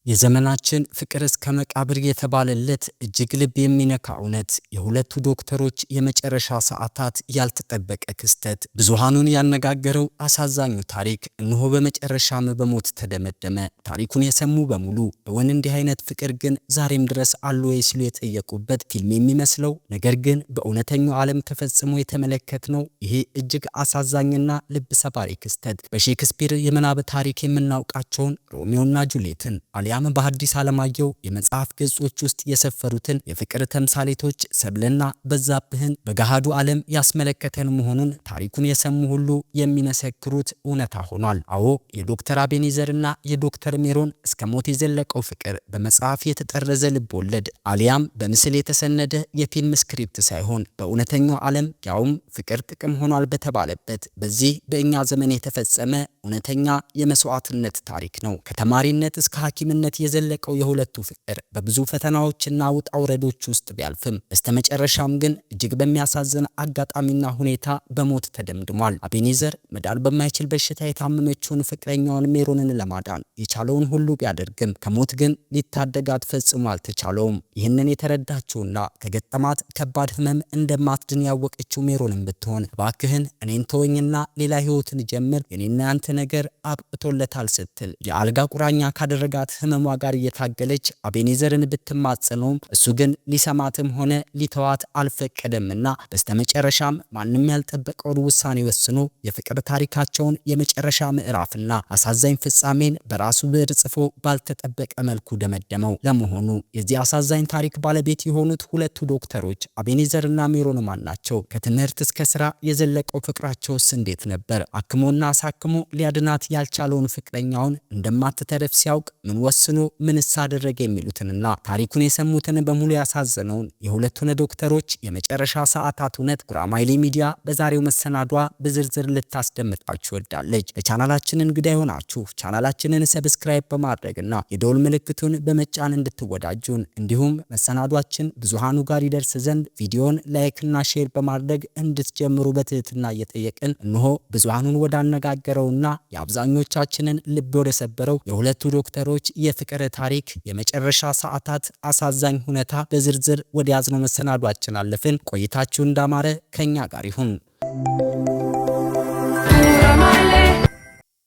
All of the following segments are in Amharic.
የዘመናችን ፍቅር እስከ መቃብር የተባለለት እጅግ ልብ የሚነካ እውነት የሁለቱ ዶክተሮች የመጨረሻ ሰዓታት ያልተጠበቀ ክስተት ብዙሃኑን ያነጋገረው አሳዛኙ ታሪክ እነሆ በመጨረሻም በሞት ተደመደመ። ታሪኩን የሰሙ በሙሉ እውን እንዲህ አይነት ፍቅር ግን ዛሬም ድረስ አሉ ወይ ሲሉ የጠየቁበት ፊልም የሚመስለው ነገር ግን በእውነተኛው ዓለም ተፈጽሞ የተመለከትነው ይሄ እጅግ አሳዛኝና ልብ ሰባሪ ክስተት በሼክስፒር የምናብ ታሪክ የምናውቃቸውን ሮሚዮና ጁሊየትን አሊያም በሐዲስ ዓለማየሁ የመጽሐፍ ገጾች ውስጥ የሰፈሩትን የፍቅር ተምሳሌቶች ሰብለና በዛብህን በገሃዱ ዓለም ያስመለከተን መሆኑን ታሪኩን የሰሙ ሁሉ የሚመሰክሩት እውነታ ሆኗል። አዎ የዶክተር አቤኔዘርና የዶክተር ሜሮን እስከ ሞት የዘለቀው ፍቅር በመጽሐፍ የተጠረዘ ልብ ወለድ አሊያም በምስል የተሰነደ የፊልም ስክሪፕት ሳይሆን በእውነተኛው ዓለም ያውም ፍቅር ጥቅም ሆኗል በተባለበት በዚህ በእኛ ዘመን የተፈጸመ እውነተኛ የመስዋዕትነት ታሪክ ነው። ከተማሪነት እስከ ሐኪምነት የዘለቀው የሁለቱ ፍቅር በብዙ ፈተናዎችና ውጣ ውረዶች ውስጥ ቢያልፍም በስተመጨረሻም ግን እጅግ በሚያሳዝን አጋጣሚና ሁኔታ በሞት ተደምድሟል። አቤኔዘር መዳን በማይችል በሽታ የታመመችውን ፍቅረኛውን ሜሮንን ለማዳን የቻለውን ሁሉ ቢያደርግም ከሞት ግን ሊታደጋት ፈጽሞ አልተቻለውም። ይህንን የተረዳችውና ከገጠማት ከባድ ህመም እንደማትድን ያወቀችው ሜሮንን ብትሆን እባክህን እኔን ተወኝና ሌላ ህይወትን ጀምር፣ የኔና ያንተ ነገር አብቅቶለታል ስትል የአልጋ ቁራኛ ካደረጋት ህመሟ ጋር እየታገለች አቤኔዘርን ብትማጸነውም እሱ ግን ሊሰማትም ሆነ ሊተዋት አልፈቀደምና በስተመጨረሻም ማንም ያልጠበቀውን ውሳኔ ወስኖ የፍቅር ታሪካቸውን የመጨረሻ ምዕራፍና አሳዛኝ ፍጻሜን በራሱ ብዕር ጽፎ ባልተጠበቀ መልኩ ደመደመው። ለመሆኑ የዚህ አሳዛኝ ታሪክ ባለቤት የሆኑት ሁለቱ ዶክተሮች አቤኔዘርና ሜሮን ማን ናቸው? ከትምህርት እስከ ስራ የዘለቀው ፍቅራቸውስ እንዴት ነበር? አክሞና አሳክሞ ሊያድናት ያልቻለውን ፍቅረኛውን እንደማትተርፍ ሲያውቅ ምን ወስኖ ምንስ አደረገ የሚሉትንና ታሪኩን የሰሙትን በሙሉ ያሳዘነውን የሁለቱን ዶክተሮች የመጨረሻ ሰዓታት እውነት ጉራማይሌ ሚዲያ በዛሬው መሰናዷ በዝርዝር ልታስደምጣችሁ ወዳለች። ለቻናላችን እንግዳ የሆናችሁ ቻናላችንን ሰብስክራይብ በማድረግና የደወል ምልክቱን በመጫን እንድትወዳጁን እንዲሁም መሰናዷችን ብዙሃኑ ጋር ይደርስ ዘንድ ቪዲዮን ላይክና ሼር በማድረግ እንድትጀምሩ በትህትና እየጠየቅን እነሆ ብዙሃኑን ወዳነጋገረውና የአብዛኞቻችንን ልብ ወደ ሰበረው የሁለቱ ዶክተሮች የፍቅር ታሪክ የመጨረሻ ሰዓታት አሳዛኝ ሁኔታ በዝርዝር ወደ ያዝነው መሰናዷችን አለፍን። ቆይታችሁ እንዳማረ ከኛ ጋር ይሁን።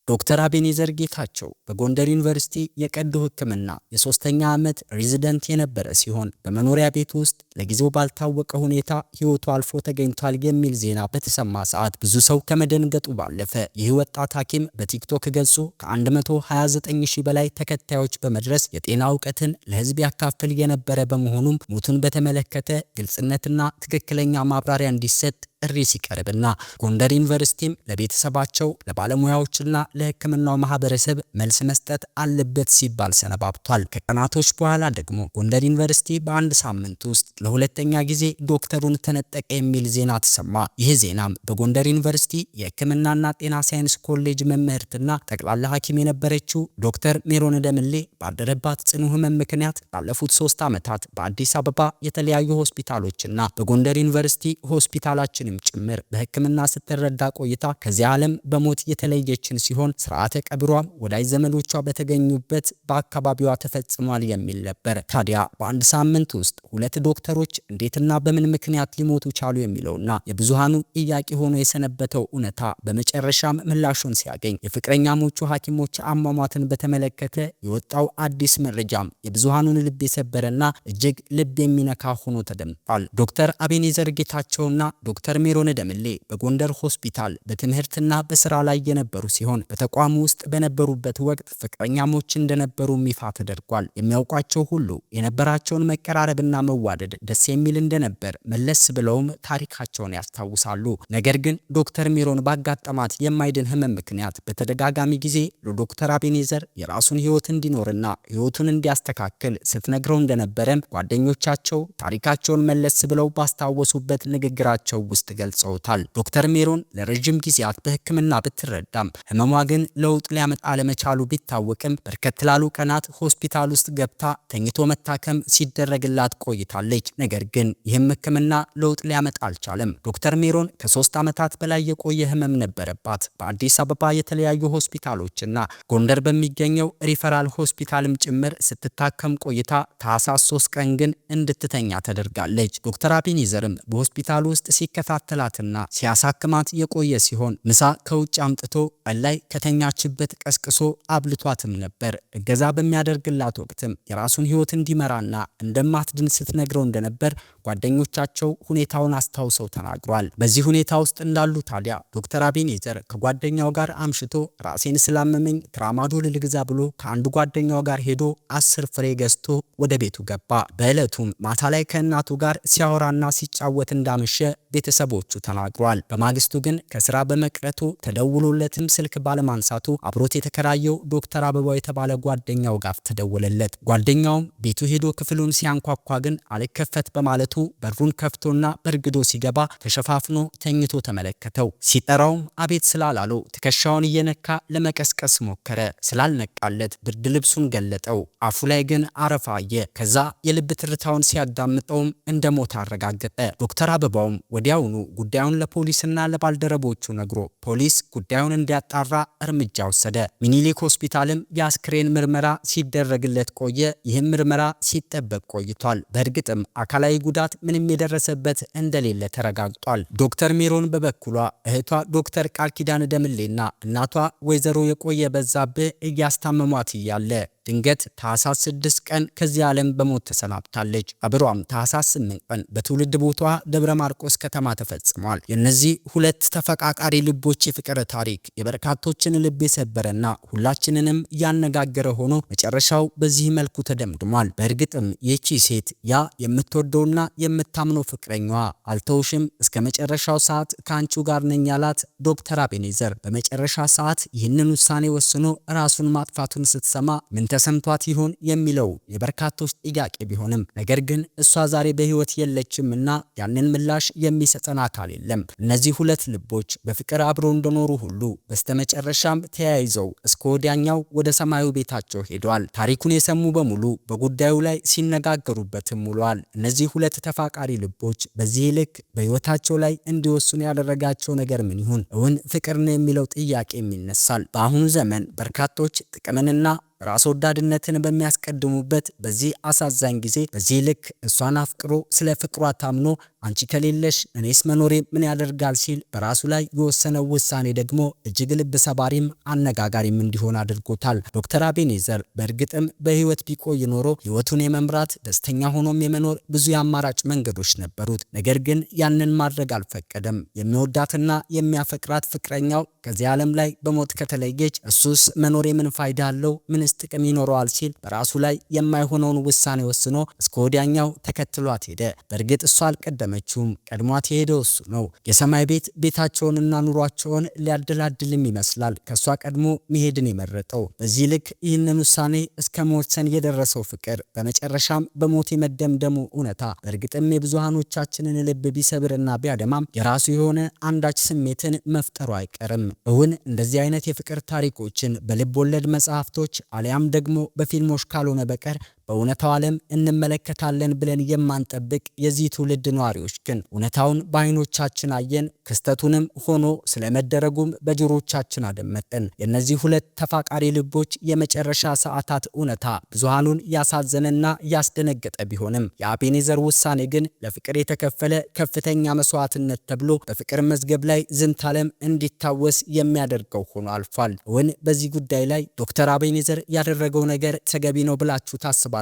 ዶክተር አቤኔዘር ጌታቸው በጎንደር ዩኒቨርሲቲ የቀዶ ሕክምና የሶስተኛ ዓመት ሬዚደንት የነበረ ሲሆን በመኖሪያ ቤት ውስጥ ለጊዜው ባልታወቀ ሁኔታ ህይወቱ አልፎ ተገኝቷል የሚል ዜና በተሰማ ሰዓት ብዙ ሰው ከመደንገጡ ባለፈ ይህ ወጣት ሐኪም በቲክቶክ ገጹ ከ129,000 በላይ ተከታዮች በመድረስ የጤና እውቀትን ለህዝብ ያካፍል የነበረ በመሆኑም ሞቱን በተመለከተ ግልጽነትና ትክክለኛ ማብራሪያ እንዲሰጥ ጥሪ ሲቀርብና ጎንደር ዩኒቨርሲቲም ለቤተሰባቸው ለባለሙያዎችና ለህክምናው ማህበረሰብ መልስ መስጠት አለበት ሲባል ሰነባብቷል። ከቀናቶች በኋላ ደግሞ ጎንደር ዩኒቨርሲቲ በአንድ ሳምንት ውስጥ ለሁለተኛ ጊዜ ዶክተሩን ተነጠቀ የሚል ዜና ተሰማ። ይህ ዜናም በጎንደር ዩኒቨርሲቲ የህክምናና ጤና ሳይንስ ኮሌጅ መምህርትና ጠቅላላ ሐኪም የነበረችው ዶክተር ሜሮን ደምሌ ባደረባት ጽኑ ህመም ምክንያት ላለፉት 3 ዓመታት በአዲስ አበባ የተለያዩ ሆስፒታሎችና በጎንደር ዩኒቨርሲቲ ሆስፒታላችን ጭምር በህክምና ስትረዳ ቆይታ ከዚህ ዓለም በሞት የተለየችን ሲሆን ስርዓተ ቀብሯም ወዳጅ ዘመዶቿ በተገኙበት በአካባቢዋ ተፈጽሟል የሚል ነበር። ታዲያ በአንድ ሳምንት ውስጥ ሁለት ዶክተሮች እንዴትና በምን ምክንያት ሊሞቱ ቻሉ የሚለውና የብዙሃኑ ጥያቄ ሆኖ የሰነበተው እውነታ በመጨረሻም ምላሹን ሲያገኝ የፍቅረኛሞቹ ሐኪሞች አሟሟትን በተመለከተ የወጣው አዲስ መረጃም የብዙሃኑን ልብ የሰበረና እጅግ ልብ የሚነካ ሆኖ ተደምጧል። ዶክተር አቤኔዘር ጌታቸውና ዶክተር ሜሮን ደምሌ በጎንደር ሆስፒታል በትምህርትና በስራ ላይ የነበሩ ሲሆን በተቋሙ ውስጥ በነበሩበት ወቅት ፍቅረኛሞች እንደነበሩ ይፋ ተደርጓል። የሚያውቋቸው ሁሉ የነበራቸውን መቀራረብና መዋደድ ደስ የሚል እንደነበር መለስ ብለውም ታሪካቸውን ያስታውሳሉ። ነገር ግን ዶክተር ሜሮን ባጋጠማት የማይድን ህመም ምክንያት በተደጋጋሚ ጊዜ ለዶክተር አቤኔዘር የራሱን ህይወት እንዲኖርና ህይወቱን እንዲያስተካክል ስትነግረው እንደነበረም ጓደኞቻቸው ታሪካቸውን መለስ ብለው ባስታወሱበት ንግግራቸው ውስጥ ገልጸውታል። ዶክተር ሜሮን ለረጅም ጊዜያት በሕክምና ብትረዳም ህመሟ ግን ለውጥ ሊያመጣ አለመቻሉ ቢታወቅም በርከት ላሉ ቀናት ሆስፒታል ውስጥ ገብታ ተኝቶ መታከም ሲደረግላት ቆይታለች። ነገር ግን ይህም ሕክምና ለውጥ ሊያመጣ አልቻለም። ዶክተር ሜሮን ከ3 ዓመታት በላይ የቆየ ህመም ነበረባት። በአዲስ አበባ የተለያዩ ሆስፒታሎችና ጎንደር በሚገኘው ሪፈራል ሆስፒታልም ጭምር ስትታከም ቆይታ ታህሳስ 3 ቀን ግን እንድትተኛ ተደርጋለች። ዶክተር አቤኔዘርም በሆስፒታሉ ውስጥ ሲከታተላትና ሲያሳክማት የቆየ ሲሆን ምሳ ከውጭ አምጥቶ ላይ ከተኛችበት ቀስቅሶ አብልቷትም ነበር። እገዛ በሚያደርግላት ወቅትም የራሱን ህይወት እንዲመራና እንደማትድን ስትነግረው እንደነበር ጓደኞቻቸው ሁኔታውን አስታውሰው ተናግሯል። በዚህ ሁኔታ ውስጥ እንዳሉ ታዲያ ዶክተር አቤኔዘር ከጓደኛው ጋር አምሽቶ ራሴን ስላመመኝ ትራማዶል ልግዛ ብሎ ከአንድ ጓደኛው ጋር ሄዶ 10 ፍሬ ገዝቶ ወደ ቤቱ ገባ። በዕለቱም ማታ ላይ ከእናቱ ጋር ሲያወራና ሲጫወት እንዳመሸ ቤተሰቦቹ ተናግሯል። በማግስቱ ግን ከስራ በመቅረቱ ተደውሎለትም ስልክ ባለማንሳቱ አብሮት የተከራየው ዶክተር አበባው የተባለ ጓደኛው ጋር ተደወለለት። ጓደኛውም ቤቱ ሄዶ ክፍሉን ሲያንኳኳ ግን አልከፈት በማለቱ በሩን ከፍቶና በርግዶ ሲገባ ተሸፋፍኖ ተኝቶ ተመለከተው። ሲጠራውም አቤት ስላላለው ትከሻውን እየነካ ለመቀስቀስ ሞከረ። ስላልነቃለት ብርድ ልብሱን ገለጠው። አፉ ላይ ግን አረፋ አየ። ከዛ የልብ ትርታውን ሲያዳምጠውም እንደሞት አረጋገጠ። ዶክተር አበባውም ወዲያውኑ ጉዳዩን ለፖሊስና ለባልደረቦቹ ነግሮ ፖሊስ ጉዳዩን እንዲያጣራ እርምጃ ወሰደ። ሚኒሊክ ሆስፒታልም የአስክሬን ምርመራ ሲደረግለት ቆየ። ይህም ምርመራ ሲጠበቅ ቆይቷል። በእርግጥም አካላዊ ጉዳት ምንም የደረሰበት እንደሌለ ተረጋግጧል። ዶክተር ሜሮን በበኩሏ እህቷ ዶክተር ቃል ኪዳን ደምሌና እናቷ ወይዘሮ የቆየ በዛብህ እያስታመሟት እያለ ድንገት ታህሳስ 6 ቀን ከዚህ ዓለም በሞት ተሰናብታለች። ቀብሯም ታህሳስ 8 ቀን በትውልድ ቦታዋ ደብረ ማርቆስ ከተማ ተፈጽሟል። የነዚህ ሁለት ተፈቃቃሪ ልቦች የፍቅር ታሪክ የበርካቶችን ልብ የሰበረና ሁላችንንም ያነጋገረ ሆኖ መጨረሻው በዚህ መልኩ ተደምድሟል። በእርግጥም ይህቺ ሴት ያ የምትወደውና የምታምነው ፍቅረኛዋ አልተውሽም እስከ መጨረሻው ሰዓት ከአንቺው ጋር ነኝ ያላት ዶክተር አቤኔዘር በመጨረሻ ሰዓት ይህንን ውሳኔ ወስኖ ራሱን ማጥፋቱን ስትሰማ ምን ተሰምቷት ይሆን የሚለው የበርካቶች ጥያቄ ቢሆንም ነገር ግን እሷ ዛሬ በህይወት የለችምና ያንን ምላሽ የሚሰጠን አካል የለም። እነዚህ ሁለት ልቦች በፍቅር አብረው እንደኖሩ ሁሉ በስተመጨረሻም ተያይዘው እስከ ወዲያኛው ወደ ሰማዩ ቤታቸው ሄደዋል። ታሪኩን የሰሙ በሙሉ በጉዳዩ ላይ ሲነጋገሩበትም ውለዋል። እነዚህ ሁለት ተፋቃሪ ልቦች በዚህ ልክ በህይወታቸው ላይ እንዲወስኑ ያደረጋቸው ነገር ምን ይሁን? እውን ፍቅር ነው የሚለው ጥያቄ ይነሳል። በአሁኑ ዘመን በርካቶች ጥቅምንና ራስ ወዳድነትን በሚያስቀድሙበት በዚህ አሳዛኝ ጊዜ በዚህ ልክ እሷን አፍቅሮ ስለ ፍቅሯ ታምኖ አንቺ ከሌለሽ እኔስ መኖሬ ምን ያደርጋል ሲል በራሱ ላይ የወሰነው ውሳኔ ደግሞ እጅግ ልብ ሰባሪም አነጋጋሪም እንዲሆን አድርጎታል። ዶክተር አቤኔዘር በእርግጥም በህይወት ቢቆይ ኖሮ ህይወቱን የመምራት ደስተኛ ሆኖም የመኖር ብዙ የአማራጭ መንገዶች ነበሩት። ነገር ግን ያንን ማድረግ አልፈቀደም። የሚወዳትና የሚያፈቅራት ፍቅረኛው ከዚህ ዓለም ላይ በሞት ከተለየች እሱስ መኖሬ ምን ፋይዳ አለው? ምን ጥቅም ይኖረዋል ሲል በራሱ ላይ የማይሆነውን ውሳኔ ወስኖ እስከ ወዲያኛው ተከትሏት ሄደ። በእርግጥ እሷ አልቀደመችውም። ቀድሟት የሄደው እሱ ነው። የሰማይ ቤት ቤታቸውንና ኑሯቸውን ሊያደላድልም ይመስላል ከሷ ቀድሞ መሄድን የመረጠው። በዚህ ልክ ይህንን ውሳኔ እስከ መወሰን የደረሰው ፍቅር በመጨረሻም በሞት የመደምደሙ እውነታ በእርግጥም የብዙሃኖቻችንን ልብ ቢሰብርና ቢያደማም የራሱ የሆነ አንዳች ስሜትን መፍጠሩ አይቀርም። እውን እንደዚህ አይነት የፍቅር ታሪኮችን በልብ ወለድ መጽሐፍቶች አሊያም ደግሞ በፊልሞች ካልሆነ በቀር በእውነታው ዓለም እንመለከታለን ብለን የማንጠብቅ የዚህ ትውልድ ነዋሪዎች ግን እውነታውን በአይኖቻችን አየን። ክስተቱንም ሆኖ ስለመደረጉም በጆሮቻችን አደመጠን። የነዚህ ሁለት ተፋቃሪ ልቦች የመጨረሻ ሰዓታት እውነታ ብዙሃኑን ያሳዘነና ያስደነገጠ ቢሆንም የአቤኔዘር ውሳኔ ግን ለፍቅር የተከፈለ ከፍተኛ መስዋዕትነት ተብሎ በፍቅር መዝገብ ላይ ዝንታለም እንዲታወስ የሚያደርገው ሆኖ አልፏል። እውን በዚህ ጉዳይ ላይ ዶክተር አቤኔዘር ያደረገው ነገር ተገቢ ነው ብላችሁ ታስባላችሁ?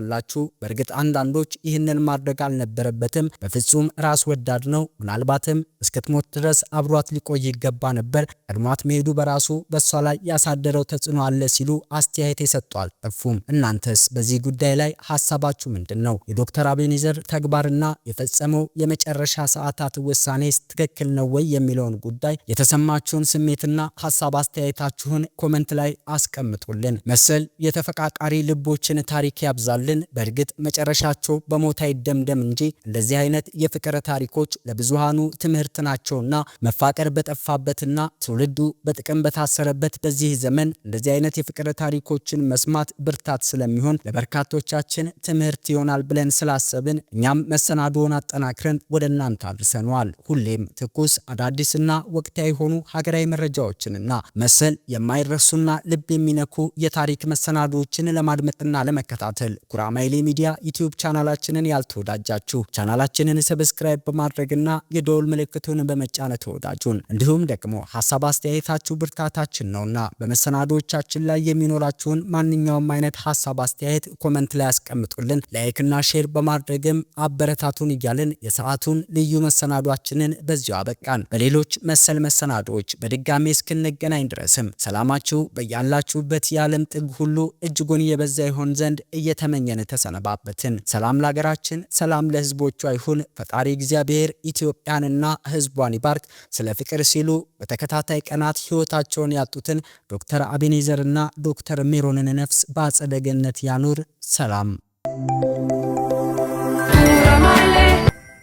በእርግጥ አንዳንዶች ይህንን ማድረግ አልነበረበትም፣ በፍጹም ራስ ወዳድ ነው፣ ምናልባትም እስክትሞት ድረስ አብሯት ሊቆይ ይገባ ነበር፣ ቀድሟት መሄዱ በራሱ በሷ ላይ ያሳደረው ተጽዕኖ አለ ሲሉ አስተያየት የሰጡ አልጠፉም። እናንተስ በዚህ ጉዳይ ላይ ሐሳባችሁ ምንድነው? የዶክተር አቤኔዘር ተግባርና የፈጸመው የመጨረሻ ሰዓታት ውሳኔ ትክክል ነው ወይ የሚለውን ጉዳይ የተሰማችሁን ስሜትና ሐሳብ አስተያየታችሁን ኮሜንት ላይ አስቀምጡልን። መሰል የተፈቃቃሪ ልቦችን ታሪክ ያብዛልን። አቅርበውልን በእርግጥ መጨረሻቸው በሞት አይደምደም እንጂ እንደዚህ አይነት የፍቅር ታሪኮች ለብዙሃኑ ትምህርት ናቸውና መፋቀር በጠፋበትና ትውልዱ በጥቅም በታሰረበት በዚህ ዘመን እንደዚህ አይነት የፍቅር ታሪኮችን መስማት ብርታት ስለሚሆን ለበርካቶቻችን ትምህርት ይሆናል ብለን ስላሰብን እኛም መሰናዶውን አጠናክረን ወደ እናንተ አድርሰናል። ሁሌም ትኩስ አዳዲስና ወቅታዊ የሆኑ ሀገራዊ መረጃዎችንና መሰል የማይረሱና ልብ የሚነኩ የታሪክ መሰናዶዎችን ለማድመጥና ለመከታተል ጉራማይሌ ሚዲያ ዩቲዩብ ቻናላችንን ያልተወዳጃችሁ ቻናላችንን ሰብስክራይብ በማድረግና የደወል ምልክቱን በመጫን ተወዳጁን። እንዲሁም ደግሞ ሐሳብ አስተያየታችሁ ብርታታችን ነውና በመሰናዶዎቻችን ላይ የሚኖራችሁን ማንኛውም አይነት ሐሳብ አስተያየት ኮሜንት ላይ አስቀምጡልን። ላይክና ሼር በማድረግም አበረታቱን እያልን የሰዓቱን ልዩ መሰናዷችንን በዚሁ አበቃን። በሌሎች መሰል መሰናዶዎች በድጋሜ እስክንገናኝ ድረስም ሰላማችሁ በያላችሁበት የዓለም ጥግ ሁሉ እጅጉን የበዛ ይሆን ዘንድ እየተመኘን ተሰነባበትን። ሰላም ለሀገራችን፣ ሰላም ለሕዝቦቿ ይሁን። ፈጣሪ እግዚአብሔር ኢትዮጵያንና ሕዝቧን ይባርክ። ስለ ፍቅር ሲሉ በተከታታይ ቀናት ሕይወታቸውን ያጡትን ዶክተር አቤኔዘርና ዶክተር ሜሮንን ነፍስ በአጸደ ገነት ያኑር። ሰላም